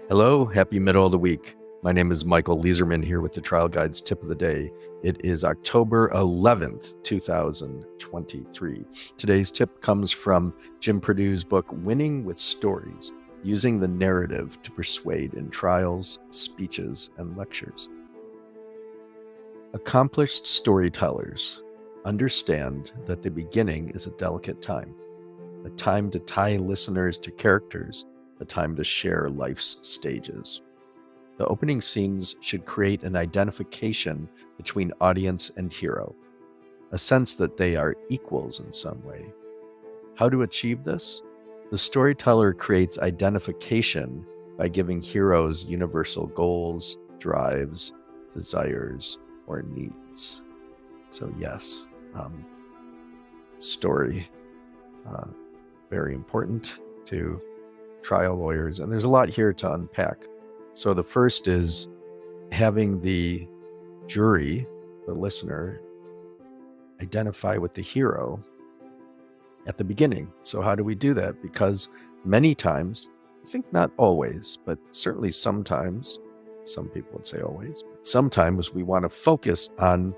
Hello, happy middle of the week. My name is Michael Leeserman here with the Trial Guides Tip of the Day. It is October 11th, 2023. Today's tip comes from Jim Perdue's book, Winning with Stories, Using the Narrative to Persuade in Trials, Speeches, and Lectures. Accomplished storytellers understand that the beginning is a delicate time, a time to tie listeners to characters, a time to share life's stages. The opening scenes should create an identification between audience and hero, a sense that they are equals in some way. How to achieve this? The storyteller creates identification by giving heroes universal goals, drives, desires, or needs. So yes, story, very important to trial lawyers, and there's a lot here to unpack. So the first is having the jury, the listener, identify with the hero at the beginning. So how do we do that? Because many times, I think not always, but certainly sometimes, some people would say always, but sometimes we want to focus on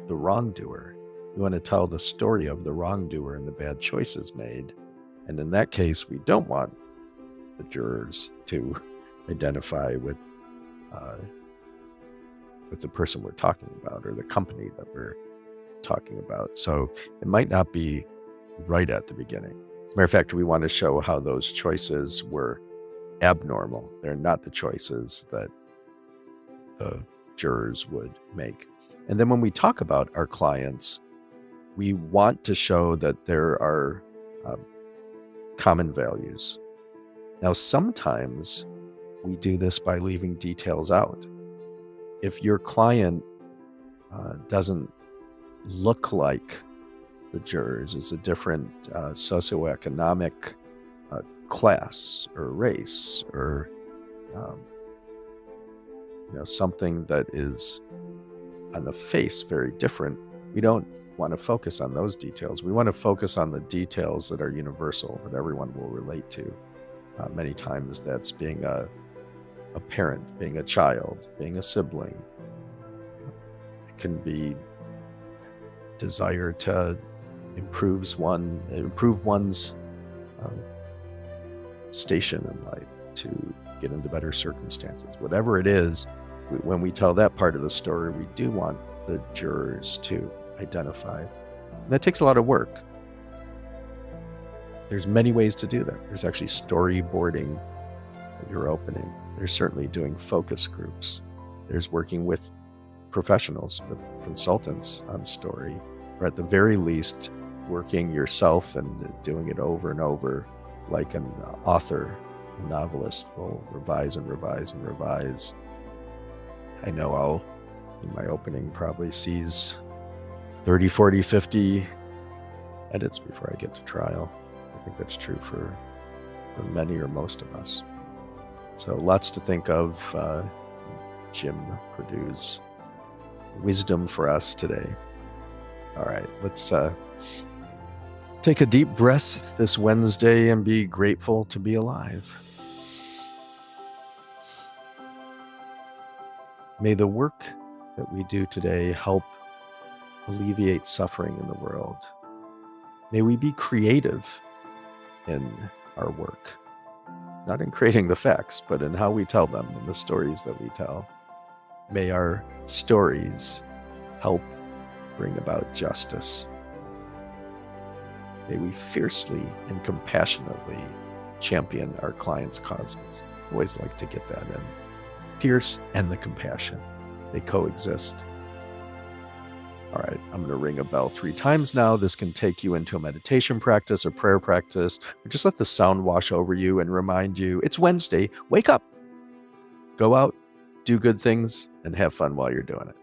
the wrongdoer. We want to tell the story of the wrongdoer and the bad choices made. And in that case, we don't want the jurors to identify with the person we're talking about or the company that we're talking about. So it might not be right at the beginning. Matter of fact, we want to show how those choices were abnormal. They're not the choices that the jurors would make. And then when we talk about our clients, we want to show that there are common values. Now, sometimes we do this by leaving details out. If your client doesn't look like the jurors, is a different socioeconomic class or race, or something that is on the face very different, we don't want to focus on those details. We want to focus on the details that are universal, that everyone will relate to. Many times that's being a parent, being a child, being a sibling. It can be desire to improve one's station in life, to get into better circumstances. Whatever it is, when we tell that part of the story, we do want the jurors to identify. And that takes a lot of work. There's many ways to do that. There's actually storyboarding your opening. There's certainly doing focus groups. There's working with professionals, with consultants on story, or at the very least, working yourself and doing it over and over, like an author, a novelist will revise and revise and revise. I know in my opening, probably sees 30, 40, 50 edits before I get to trial. I think that's true for many or most of us. So lots to think of. Jim Perdue's wisdom for us today. All right, let's take a deep breath this Wednesday and be grateful to be alive. May the work that we do today help alleviate suffering in the world. May we be creative in our work, not in creating the facts, but in how we tell them, in the stories that we tell. May our stories help bring about justice. May we fiercely and compassionately champion our clients' causes. Always like to get that in. Fierce and the compassion, they coexist. All right, I'm going to ring a bell 3 times now. This can take you into a meditation practice or prayer practice, or just let the sound wash over you and remind you it's Wednesday. Wake up, go out, do good things, and have fun while you're doing it.